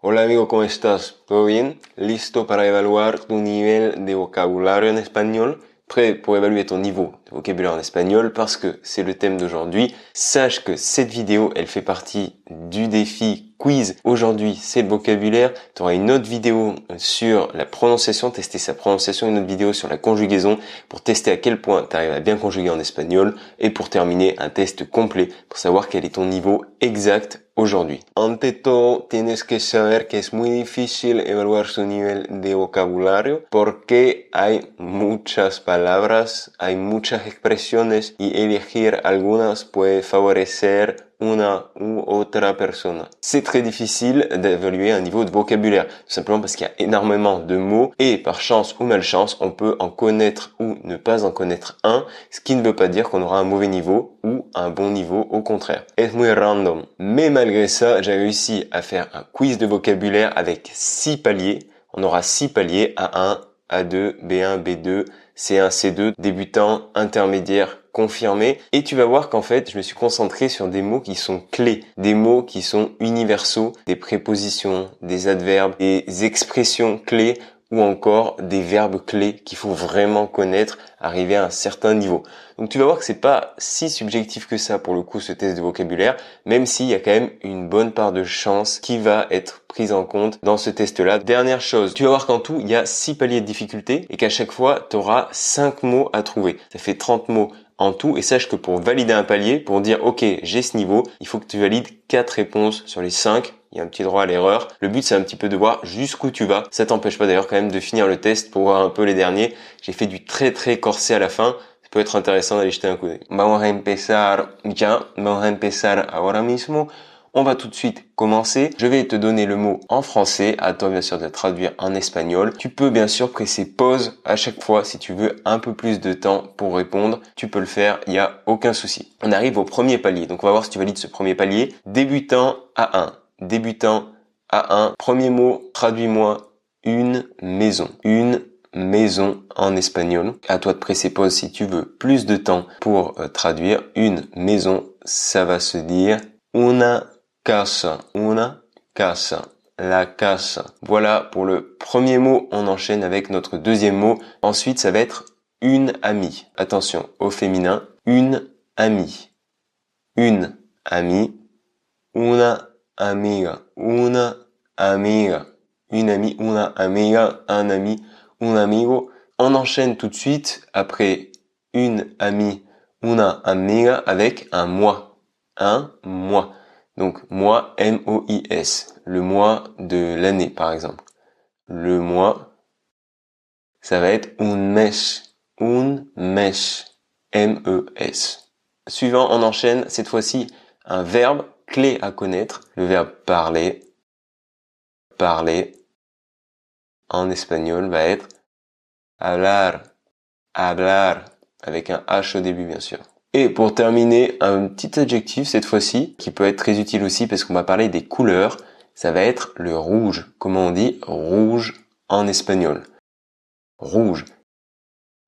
Hola amigo, ¿cómo estás? ¿Todo bien? ¿Listo para evaluar tu nivel de vocabulario en espagnol? Prêt pour évaluer ton niveau de vocabulaire en espagnol parce que c'est le thème d'aujourd'hui. Sache que cette vidéo, elle fait partie du défi quiz. Aujourd'hui, c'est le vocabulaire. Tu auras une autre vidéo sur la prononciation, tester sa prononciation, une autre vidéo sur la conjugaison pour tester à quel point tu arrives à bien conjuguer en espagnol et pour terminer un test complet pour savoir quel est ton niveau exact aujourd'hui. Ante todo, tienes que saber que es muy difícil evaluar su nivel de vocabulario porque hay muchas palabras, hay muchas expresiones y elegir algunas puede favorecer una u otra persona. C'est très difficile d'évaluer un niveau de vocabulaire, tout simplement parce qu'il y a énormément de mots et par chance ou malchance, on peut en connaître ou ne pas en connaître un, ce qui ne veut pas dire qu'on aura un mauvais niveau ou un bon niveau, au contraire. Es muy random. Mais malgré ça, j'ai réussi à faire un quiz de vocabulaire avec 6 paliers. On aura 6 paliers, A1, A2, B1, B2, C1, C2, débutant, intermédiaire, confirmé. Et tu vas voir qu'en fait, je me suis concentré sur des mots qui sont clés, des mots qui sont universaux, des prépositions, des adverbes, des expressions clés ou encore des verbes clés qu'il faut vraiment connaître, arriver à un certain niveau. Donc tu vas voir que c'est pas si subjectif que ça pour le coup ce test de vocabulaire, même s'il y a quand même une bonne part de chance qui va être prise en compte dans ce test-là. Dernière chose, tu vas voir qu'en tout, il y a 6 paliers de difficulté et qu'à chaque fois, tu auras 5 mots à trouver. Ça fait 30 mots en tout, et sache que pour valider un palier, pour dire ok j'ai ce niveau, il faut que tu valides 4 réponses sur les 5, il y a un petit droit à l'erreur. Le but c'est un petit peu de voir jusqu'où tu vas, ça t'empêche pas d'ailleurs quand même de finir le test pour voir un peu les derniers. J'ai fait du très corsé à la fin, ça peut être intéressant d'aller jeter un coup d'œil. Vamos a empezar ahora mismo. On va tout de suite commencer. Je vais te donner le mot en français, à toi bien sûr de le traduire en espagnol. Tu peux bien sûr presser pause à chaque fois si tu veux un peu plus de temps pour répondre. Tu peux le faire, il n'y a aucun souci. On arrive au premier palier, donc on va voir si tu valides ce premier palier. Débutant A1. Débutant A1. Premier mot, traduis-moi une maison. Une maison en espagnol. À toi de presser pause si tu veux plus de temps pour traduire. Une maison, ça va se dire una casa, una casa, la casa. Voilà pour le premier mot, on enchaîne avec notre deuxième mot. Ensuite, ça va être une amie. Attention, au féminin, une amie. Une amie, una amiga, una amiga. Une amie, una amiga, un ami, un amigo. On enchaîne tout de suite après une amie, una amiga avec un mois. Un mois. Donc, mois, M-O-I-S. Le mois de l'année, par exemple. Le mois, ça va être un mes. Un mes. M-E-S. Suivant, on enchaîne, cette fois-ci, un verbe clé à connaître. Le verbe parler. Parler. En espagnol, va être hablar. Hablar. Avec un H au début, bien sûr. Et pour terminer, un petit adjectif cette fois-ci, qui peut être très utile aussi parce qu'on va parler des couleurs, ça va être le rouge. Comment on dit rouge en espagnol? Rouge.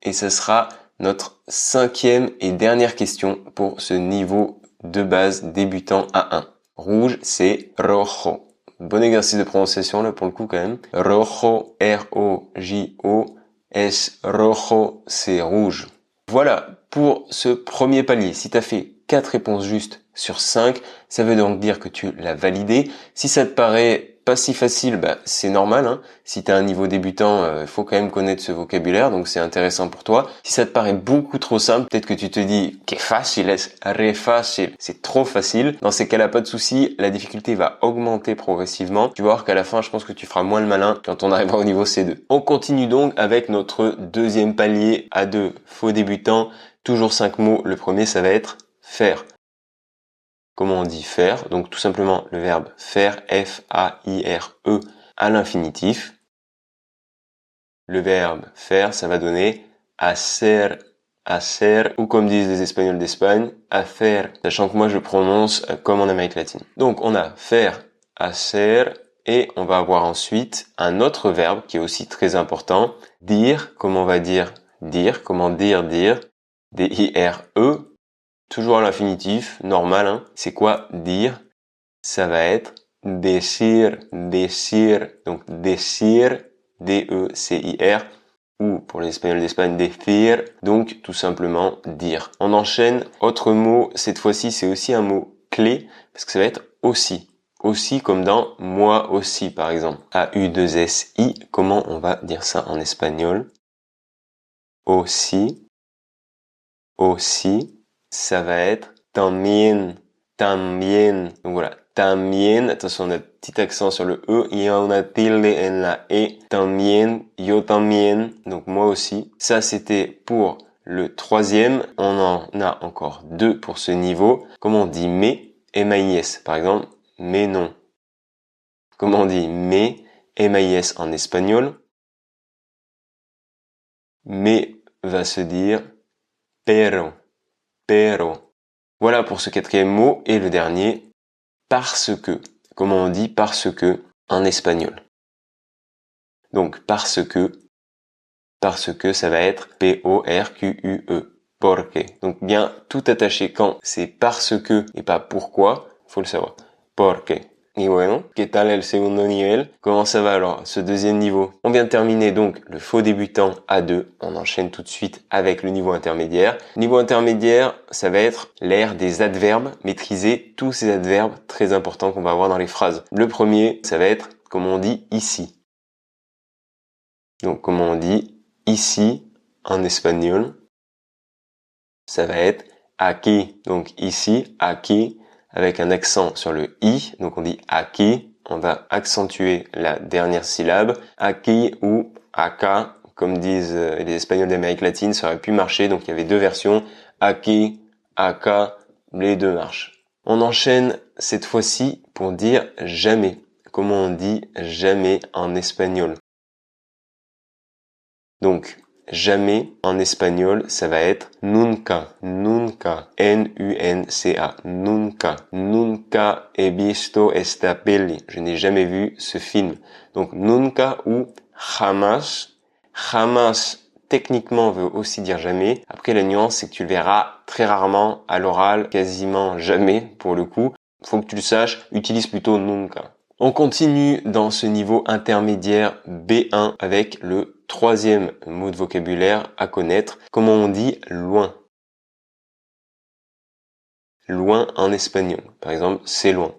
Et ce sera notre 5e et dernière question pour ce niveau de base débutant A1. Rouge, c'est rojo. Bon exercice de prononciation là pour le coup quand même. Rojo, R-O-J-O, es rojo, c'est rouge. Voilà pour ce premier palier. Si tu as fait 4 réponses justes sur 5, ça veut donc dire que tu l'as validé. Si ça te paraît pas si facile, c'est normal. Hein. Si tu as un niveau débutant, il faut quand même connaître ce vocabulaire, donc c'est intéressant pour toi. Si ça te paraît beaucoup trop simple, peut-être que tu te dis « que fácil es, re fácil », c'est trop facile. Dans ces cas-là, pas de souci, la difficulté va augmenter progressivement. Tu vas voir qu'à la fin, je pense que tu feras moins le malin quand on arrivera au niveau C2. On continue donc avec notre deuxième palier A2, faux débutant. Toujours 5 mots. Le premier, ça va être « faire ». Comment on dit faire? Donc tout simplement le verbe faire, F-A-I-R-E à l'infinitif. Le verbe faire, ça va donner hacer, hacer, ou comme disent les Espagnols d'Espagne, hacer, sachant que moi je prononce comme en Amérique latine. Donc on a faire, hacer, et on va avoir ensuite un autre verbe qui est aussi très important, dire, comment on va dire dire, comment dire, D-I-R-E, toujours à l'infinitif, normal, hein. C'est quoi dire? Ça va être decir, decir, donc decir, D-E-C-I-R, ou pour l'espagnol d'Espagne, decir, donc tout simplement dire. On enchaîne, autre mot, cette fois-ci c'est aussi un mot clé, parce que ça va être aussi. Aussi comme dans moi aussi par exemple. A-U-2-S-I, comment on va dire ça en espagnol? Aussi, aussi, ça va être también, también. Donc voilà, también, attention on a un petit accent sur le E, il y a una tilde en la E, también, yo también, donc moi aussi. Ça c'était pour le troisième, on en a encore deux pour ce niveau. Comment on dit mais, M-A-I-S par exemple, mais non. Comment on dit mais, M-A-I-S en espagnol, mais va se dire pero, pero. Voilà pour ce quatrième mot. Et le dernier, parce que. Comment on dit parce que en espagnol? Donc parce que ça va être P-O-R-Q-U-E. Porque. Donc bien tout attaché quand c'est parce que et pas pourquoi, faut le savoir. Porque. Y bueno, ¿qué tal el segundo nivel? Comment ça va alors, ce deuxième niveau? On vient de terminer donc le faux débutant A2. On enchaîne tout de suite avec le niveau intermédiaire. Niveau intermédiaire, ça va être l'ère des adverbes. Maîtriser tous ces adverbes très importants qu'on va avoir dans les phrases. Le premier, ça va être, comme on dit, ici. Donc, comment on dit ici en espagnol? Ça va être aquí. Donc, ici, aquí, avec un accent sur le i. Donc, on dit aquí. On va accentuer la dernière syllabe. Aquí ou acá, comme disent les Espagnols d'Amérique latine, ça aurait pu marcher. Donc, il y avait deux versions. Aquí, acá, les deux marchent. On enchaîne cette fois-ci pour dire jamais. Comment on dit jamais en espagnol? Donc, jamais en espagnol, ça va être nunca, nunca, N-U-N-C-A, nunca, nunca he visto esta peli. Je n'ai jamais vu ce film. Donc, nunca ou jamás. Jamás, techniquement, veut aussi dire jamais. Après, la nuance, c'est que tu le verras très rarement à l'oral, quasiment jamais pour le coup. Faut que tu le saches, utilise plutôt nunca. On continue dans ce niveau intermédiaire B1 avec le troisième mot de vocabulaire à connaître. Comment on dit loin? Loin en espagnol. Par exemple, c'est loin.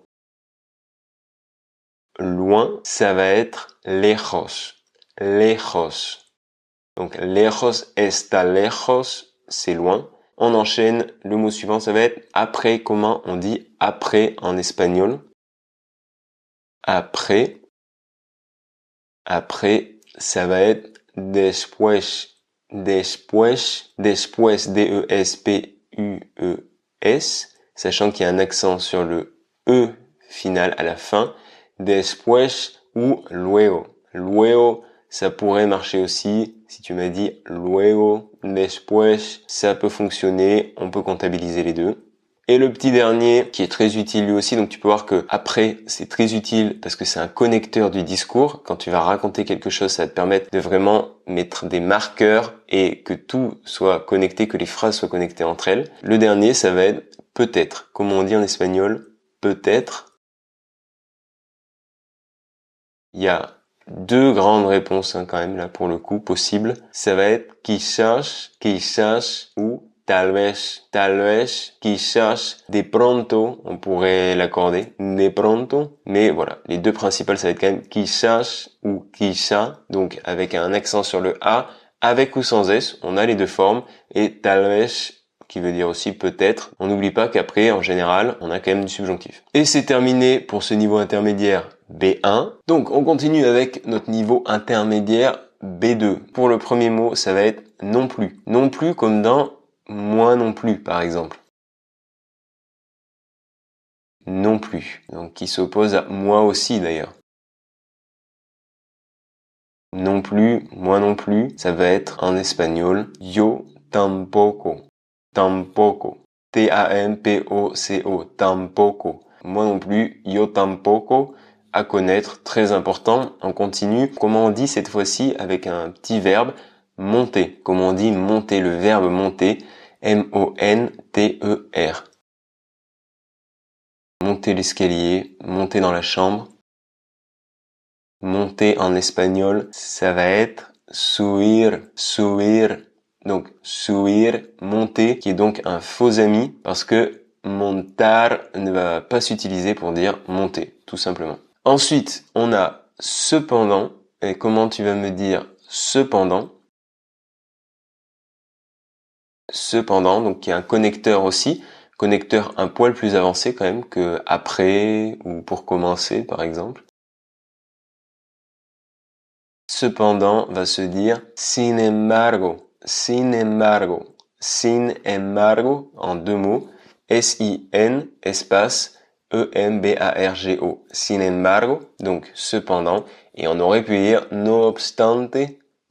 Loin, ça va être lejos. Lejos. Donc, lejos está lejos, c'est loin. On enchaîne. Le mot suivant, ça va être après. Comment on dit après en espagnol? Après. Après, ça va être después. Después. Después. D-E-S-P-U-E-S. Sachant qu'il y a un accent sur le E final à la fin. Después ou luego. Luego, ça pourrait marcher aussi. Si tu m'as dit luego, después, ça peut fonctionner. On peut comptabiliser les deux. Et le petit dernier, qui est très utile lui aussi, donc tu peux voir que après, c'est très utile parce que c'est un connecteur du discours. Quand tu vas raconter quelque chose, ça va te permettre de vraiment mettre des marqueurs et que tout soit connecté, que les phrases soient connectées entre elles. Le dernier, ça va être peut-être. Comment on dit en espagnol? Peut-être. Il y a deux grandes réponses quand même là pour le coup possibles. Ça va être quizás, quizás ou tal vez, quizás, de pronto, on pourrait l'accorder, de pronto, mais voilà, les deux principales, ça va être quand même quizás ou quizá, donc avec un accent sur le A, avec ou sans S, on a les deux formes, et tal vez, qui veut dire aussi peut-être. On n'oublie pas qu'après, en général, on a quand même du subjonctif. Et c'est terminé pour ce niveau intermédiaire B1. Donc, on continue avec notre niveau intermédiaire B2. Pour le premier mot, ça va être non plus. Non plus comme dans moi non plus, par exemple. Non plus. Donc, qui s'oppose à moi aussi, d'ailleurs. Non plus, moi non plus, ça va être en espagnol yo tampoco. Tampoco. T-A-M-P-O-C-O. Tampoco. Moi non plus, yo tampoco. À connaître, très important. On continue. Comment on dit cette fois-ci avec un petit verbe monter? Comment on dit monter? Le verbe monter. M-O-N-T-E-R. monter l'escalier, monter dans la chambre. Monter en espagnol, ça va être subir, subir. Donc subir, monter, qui est donc un faux ami parce que montar ne va pas s'utiliser pour dire monter, tout simplement. Ensuite, on a cependant. Et comment tu vas me dire cependant? Cependant, donc qui est un connecteur aussi. Connecteur un poil plus avancé quand même que après ou pour commencer par exemple. Cependant va se dire sin embargo, sin embargo, sin embargo en deux mots, S-I-N espace E-M-B-A-R-G-O, sin embargo, donc cependant, et on aurait pu dire no obstante,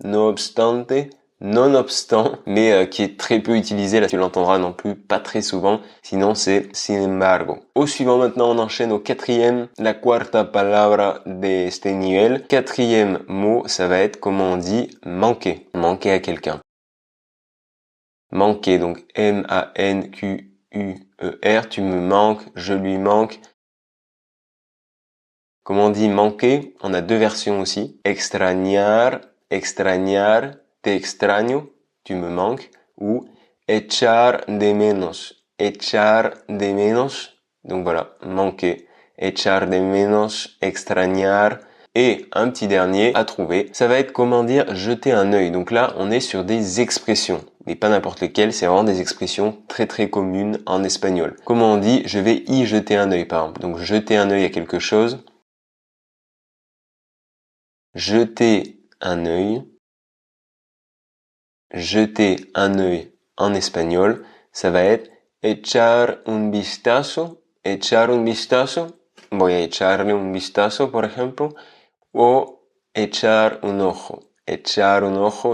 no obstante, nonobstant, mais qui est très peu utilisé, là tu l'entendras non plus pas très souvent, sinon c'est sin embargo. Au suivant maintenant, on enchaîne au quatrième, la cuarta palabra de este nivel. Quatrième mot, ça va être, comment on dit, manquer, manquer à quelqu'un. Manquer, donc M-A-N-Q-U-E-R, tu me manques, je lui manque. Comment on dit manquer? On a deux versions aussi. Extrañar, extrañar, te extraño, tu me manques, ou echar de menos, echar de menos, donc voilà, manquer, echar de menos, extrañar, et un petit dernier à trouver, ça va être comment dire jeter un œil. Donc là, on est sur des expressions, mais pas n'importe lesquelles, c'est vraiment des expressions très très communes en espagnol. Comment on dit je vais y jeter un œil par exemple. Donc jeter un œil à quelque chose, jeter un œil. Jeter un œil en espagnol, ça va être echar un vistazo, echar un vistazo, voy a echarle un vistazo, por ejemplo, o echar un ojo,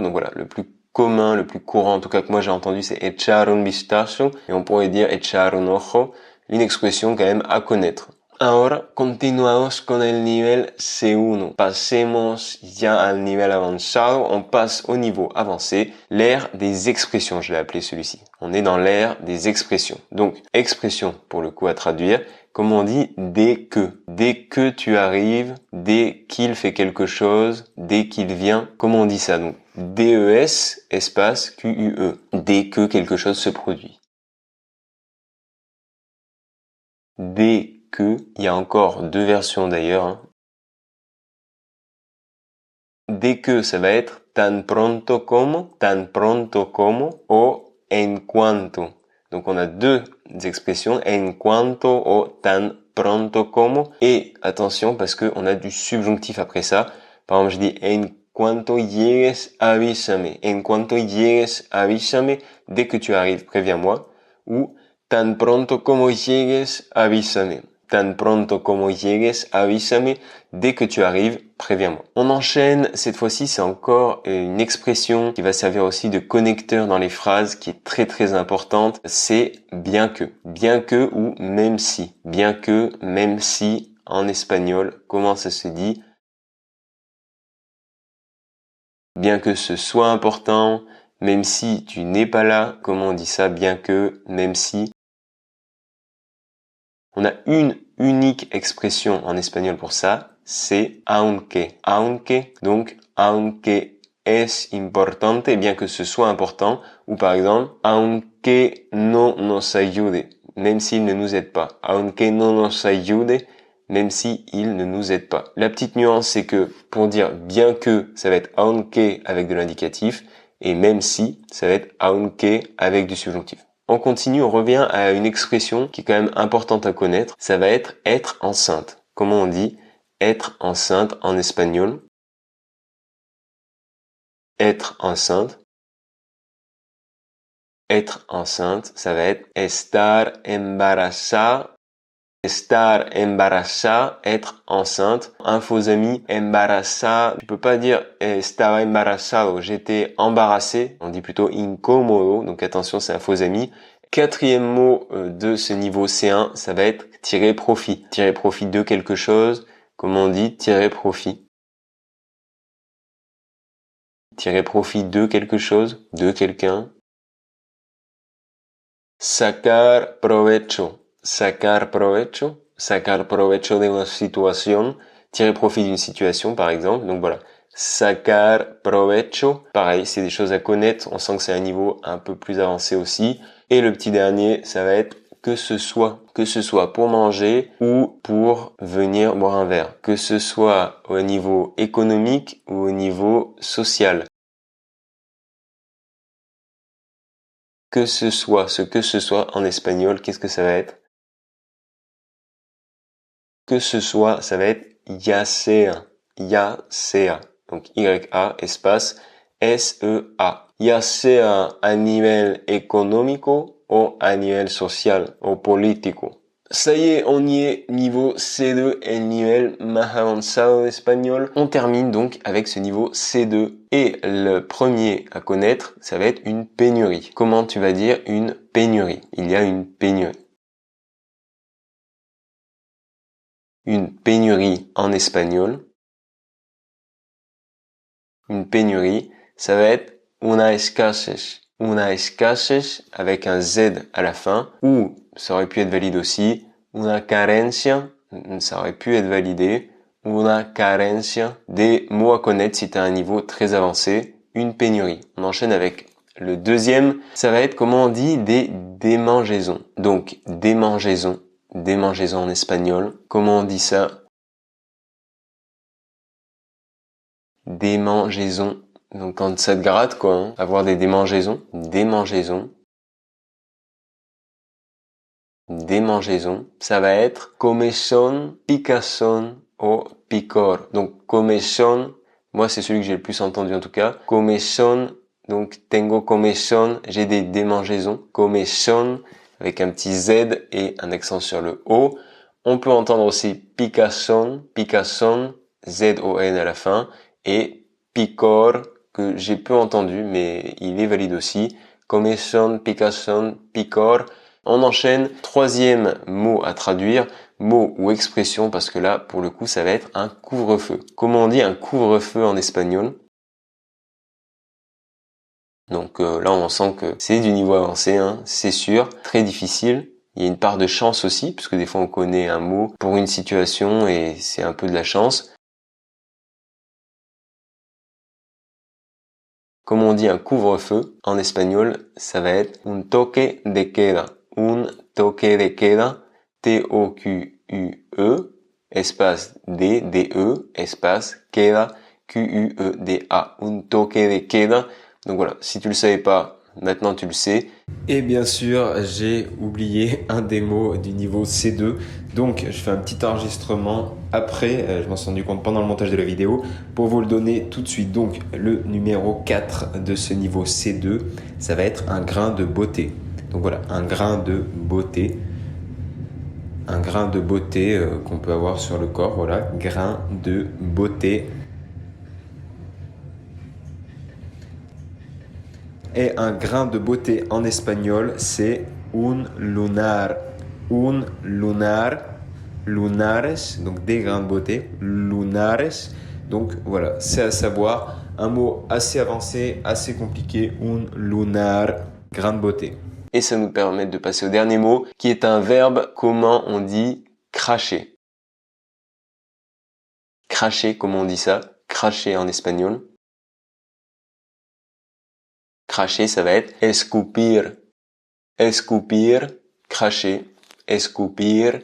donc voilà, le plus commun, le plus courant, en tout cas que moi j'ai entendu, c'est echar un vistazo, et on pourrait dire echar un ojo, une expression quand même à connaître. Ahora continuamos con el nivel C1. Pasemos ya al nivel avanzado. On passe au niveau avancé. L'ère des expressions, je l'ai appelé celui-ci. On est dans l'ère des expressions. Donc, expression pour le coup à traduire. Comme on dit, dès que. Dès que tu arrives, dès qu'il fait quelque chose, dès qu'il vient. Comment on dit ça donc? D-E-S, espace Q-U-E. Dès que quelque chose se produit. Dès que, il y a encore deux versions d'ailleurs. Hein. Dès que, ça va être tan pronto como o en cuanto. Donc on a deux expressions, en cuanto o tan pronto como. Et attention parce que on a du subjonctif après ça. Par exemple, je dis en cuanto llegues, avísame. En cuanto llegues, avísame. Dès que tu arrives, préviens-moi. Ou tan pronto como llegues, avísame. Tan pronto como llegues, avísame. Dès que tu arrives, préviens-moi. On enchaîne, cette fois-ci c'est encore une expression qui va servir aussi de connecteur dans les phrases, qui est très très importante, c'est bien que. Bien que ou même si. Bien que, même si, en espagnol, comment ça se dit? Bien que ce soit important, même si tu n'es pas là, comment on dit ça? Bien que, même si. On a une unique expression en espagnol pour ça, c'est aunque. Aunque, donc aunque es importante, bien que ce soit important, ou par exemple, aunque no nos ayude, même s'il ne nous aide pas. Aunque no nos ayude, même si il ne nous aide pas. La petite nuance, c'est que pour dire bien que, ça va être aunque avec de l'indicatif, et même si, ça va être aunque avec du subjonctif. On continue, on revient à une expression qui est quand même importante à connaître. Ça va être enceinte. Comment on dit être enceinte en espagnol? Être enceinte. Être enceinte, ça va être estar embarazada. Estar embarazada, être enceinte. Un faux ami, embarazada. Tu peux pas dire estaba embarazado, j'étais embarrassé. On dit plutôt incómodo. Donc attention, c'est un faux ami. Quatrième mot de ce niveau C1, ça va être tirer profit. Tirer profit de quelque chose. Comment on dit tirer profit? Tirer profit de quelque chose, de quelqu'un. Sacar provecho. Sacar provecho. sacar provecho de una situación, tirer profit d'une situation par exemple. Donc voilà, sacar provecho, pareil, c'est des choses à connaître, on sent que c'est un niveau un peu plus avancé aussi. Et le petit dernier, ça va être que ce soit pour manger ou pour venir boire un verre, que ce soit au niveau économique ou au niveau social. Que ce soit, ce que ce soit en espagnol, qu'est-ce que ça va être? Que ce soit, ça va être ya sea, ya sea. Donc Y-A espace S-E-A. Ya sea a nivel económico o a nivel social o político. Ça y est, on y est, niveau C2 et le nivel más avanzado d'espagnol. On termine donc avec ce niveau C2. Et le premier à connaître, ça va être une pénurie. Comment tu vas dire une pénurie? Il y a une pénurie. Une pénurie en espagnol. Une pénurie, ça va être una escasez. Una escasez avec un Z à la fin, ou ça aurait pu être valide aussi, una carencia, ça aurait pu être validé, una carencia, des mots à connaître si tu as un niveau très avancé, une pénurie. On enchaîne avec le deuxième, ça va être, comment on dit, des démangeaisons. Donc, démangeaisons en espagnol, comment on dit ça? Démangeaisons. Donc quand ça te gratte quoi, hein, avoir des démangeaisons, ça va être comezón, picazón o picor. Donc comezón, moi c'est celui que j'ai le plus entendu en tout cas. Comezón, donc tengo comezón, j'ai des démangeaisons. Comezón avec un petit Z et un accent sur le O. On peut entendre aussi picazón, Z-O-N à la fin, et picor, que j'ai peu entendu, mais il est valide aussi. Comezón, picazón, picor. On enchaîne, troisième mot à traduire, mot ou expression, parce que là, pour le coup, ça va être un couvre-feu. Comment on dit un couvre-feu en espagnol? Donc là, on sent que c'est du niveau avancé, hein, c'est sûr, très difficile. Il y a une part de chance aussi, puisque des fois on connaît un mot pour une situation et c'est un peu de la chance. Comme on dit un couvre-feu, en espagnol, ça va être un toque de queda. Un toque de queda, T-O-Q-U-E, espace D, D-E, espace queda, Q-U-E-D-A. Un toque de queda. Donc voilà, si tu le savais pas, maintenant tu le sais. Et bien sûr, j'ai oublié un des mots du niveau C2. Donc, je fais un petit enregistrement après, je m'en suis rendu compte pendant le montage de la vidéo, pour vous le donner tout de suite. Donc, le numéro 4 de ce niveau C2, ça va être un grain de beauté. Donc voilà, un grain de beauté. Un grain de beauté qu'on peut avoir sur le corps, voilà, grain de beauté. Et un grain de beauté en espagnol, c'est un lunar. Un lunar, lunares, donc des grains de beauté, lunares. Donc voilà, c'est à savoir, un mot assez avancé, assez compliqué, un lunar, grain de beauté. Et ça nous permet de passer au dernier mot, qui est un verbe, comment on dit cracher. Cracher, comment on dit ça? Cracher en espagnol. Cracher, ça va être escupir. Escupir, cracher, escupir.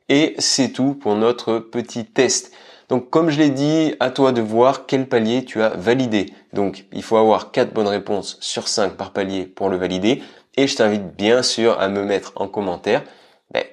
Et c'est tout pour notre petit test. Donc comme je l'ai dit, à toi de voir quel palier tu as validé. Donc il faut avoir 4 bonnes réponses sur 5 par palier pour le valider. Et je t'invite bien sûr à me mettre en commentaire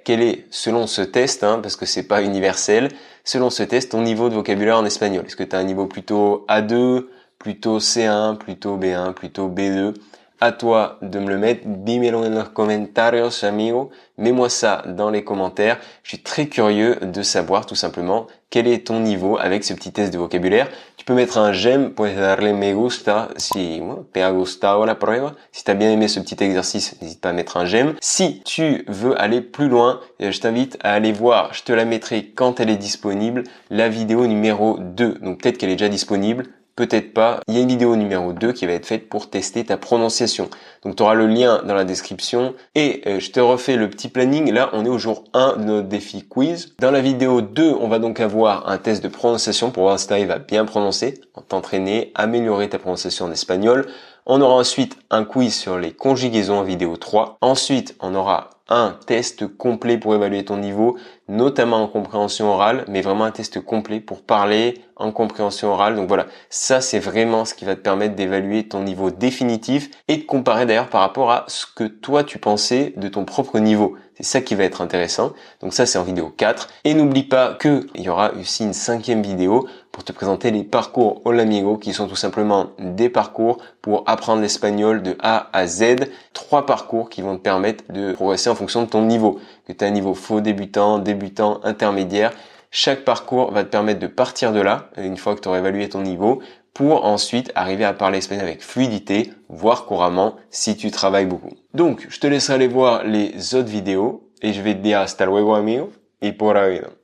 quel est, selon ce test, parce que c'est pas universel, selon ce test, ton niveau de vocabulaire en espagnol. Est-ce que tu as un niveau plutôt A2, plutôt C1, plutôt B1, plutôt B2? À toi de me le mettre. Dímelo en los comentarios, amigo. Mets-moi ça dans les commentaires. Je suis très curieux de savoir tout simplement quel est ton niveau avec ce petit test de vocabulaire. Tu peux mettre un j'aime, puedes darle me gusta si te ha gustado la prueba. Si tu as bien aimé ce petit exercice, n'hésite pas à mettre un j'aime. Si tu veux aller plus loin, je t'invite à aller voir, je te la mettrai quand elle est disponible, la vidéo numéro 2. Donc peut-être qu'elle est déjà disponible. peut-être pas. Il y a une vidéo numéro 2 qui va être faite pour tester ta prononciation. Donc tu auras le lien dans la description et je te refais le petit planning. Là, on est au jour 1 de notre défi quiz. Dans la vidéo 2, on va donc avoir un test de prononciation pour voir si tu arrives à bien prononcer, t'entraîner, améliorer ta prononciation en espagnol. On aura ensuite un quiz sur les conjugaisons en vidéo 3. Ensuite, on aura un test complet pour évaluer ton niveau, notamment en compréhension orale, mais vraiment un test complet pour parler en compréhension orale. Donc voilà, ça c'est vraiment ce qui va te permettre d'évaluer ton niveau définitif et de comparer d'ailleurs par rapport à ce que toi tu pensais de ton propre niveau. C'est ça qui va être intéressant. Donc ça c'est en vidéo 4. Et n'oublie pas qu'il y aura aussi une 5e vidéo pour te présenter les parcours Holamigo qui sont tout simplement des parcours pour apprendre l'espagnol de A à Z. 3 parcours qui vont te permettre de progresser en fonction de ton niveau. Que tu as un niveau faux débutant, débutant, intermédiaire. Chaque parcours va te permettre de partir de là, une fois que tu auras évalué ton niveau, pour ensuite arriver à parler espagnol avec fluidité, voire couramment, si tu travailles beaucoup. Donc, je te laisserai aller voir les autres vidéos, et je vais te dire hasta luego amigo, y por la vida.